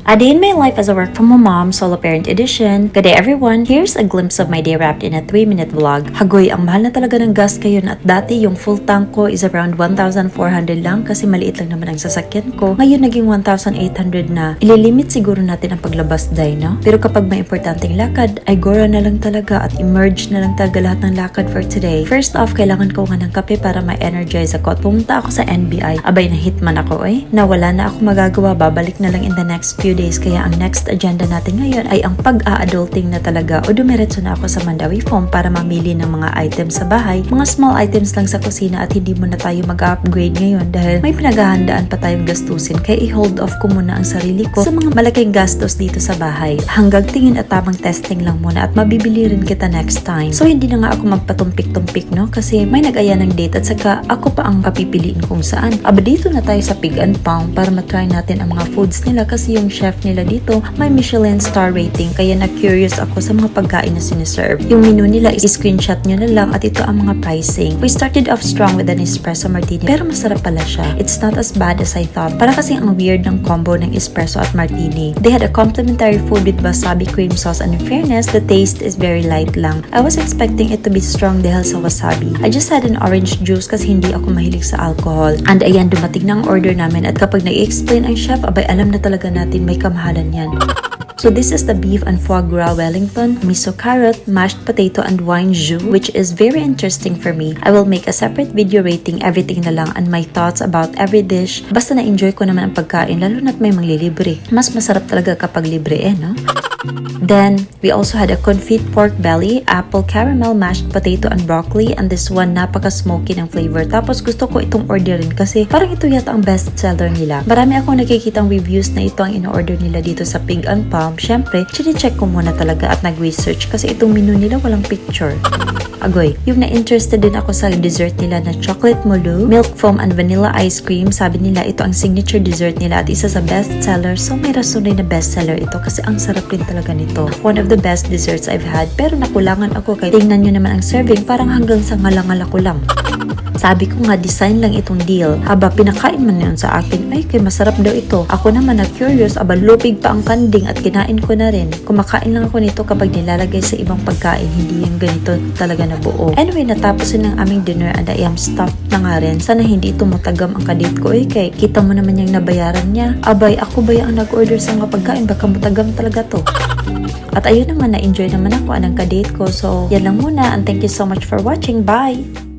A Day in My Life as a Work From Home Mom, Solo Parent Edition. Good day everyone, here's a glimpse of my day wrapped in a 3-minute vlog. Hagoy, ang mahal na talaga ng gas ngayon at dati yung full tank ko is around 1,400 lang kasi maliit lang naman ang sasakyan ko. Ngayon naging 1,800 na. Ililimit siguro natin ang paglabas day, no? Pero kapag may importanteng lakad, ay gora na lang talaga at emerge na lang talaga lahat ng lakad for today. First off, kailangan ko nga ng kape para ma-energize ako at pumunta ako sa NBI. Abay, na hitman ako Nawala na ako magagawa, babalik na lang in the next few days, kaya ang next agenda natin ngayon ay ang pag-a-adulting na talaga o dumiretso na ako sa Mandawi Foam para mamili ng mga items sa bahay, mga small items lang sa kusina at hindi muna tayo mag-upgrade ngayon dahil may pinaghahandaan pa tayong gastusin, kaya i-hold off ko muna ang sarili ko sa mga malaking gastos dito sa bahay. Hanggang tingin at tamang testing lang muna at mabibili rin kita next time. So hindi na nga ako magpatumpik-tumpik, no? Kasi may nag-aya ng date at saka ako pa ang papipiliin kung saan. Aba, dito na tayo sa Pig and Pound para matry natin ang mga foods nila kasi yung chef nila dito may Michelin star rating, kaya na-curious ako sa mga pagkain na siniserve. Yung menu nila is screenshot nyo na lang at ito ang mga pricing. We started off strong with an espresso martini pero masarap pala siya. It's not as bad as I thought. Para kasing ang weird ng combo ng espresso at martini. They had a complimentary food with wasabi cream sauce and in fairness, the taste is very light lang. I was expecting it to be strong dahil sa wasabi. I just had an orange juice kasi hindi ako mahilig sa alcohol. And ayan, dumating na ang order namin at kapag nag-explain ang chef, abay alam na talaga natin may kamahalan yan. So this is the beef and foie gras Wellington, miso carrot, mashed potato and wine jus, which is very interesting for me. I will make a separate video rating everything na lang and my thoughts about every dish. Basta na-enjoy ko naman ang pagkain lalo na't may manglilibre. Mas masarap talaga kapag libre no? Then, we also had a confit pork belly, apple caramel, mashed potato and broccoli, and this one napaka-smoky ng flavor. Tapos gusto ko itong orderin kasi parang ito yata ang best seller nila. Marami akong nakikitang reviews na ito ang in-order nila dito sa Pig and Palm. Syempre, chine-check ko muna talaga at nag-research kasi itong menu nila walang picture. Agoy, yung na-interested din ako sa dessert nila na chocolate molu, milk foam and vanilla ice cream. Sabi nila ito ang signature dessert nila at isa sa best seller. So may rason rin na best seller ito kasi ang sarap rin talaga nito. One of the best desserts I've had pero nakulangan ako kaya tingnan nyo naman ang serving parang hanggang sa ngalangal ako lang. Sabi ko nga design lang itong deal. Aba, pinakain man yun sa akin. Ay, kay masarap daw ito. Ako naman na curious, aba lupig pa ang kanding at kinain ko na rin. Kumakain lang ako nito kapag nilalagay sa ibang pagkain, hindi yung ganito talaga na buo. Anyway, natapos yun ang aming dinner and I am stuffed na nga rin. Sana hindi ito matagam ang kadate ko. Kay kita mo naman yung nabayaran niya. Abay, ako ba yung nag-order sa mga pagkain? Baka matagam talaga to. At ayun naman, na-enjoy naman ako anong kadate ko. So, yan lang muna and thank you so much for watching. Bye!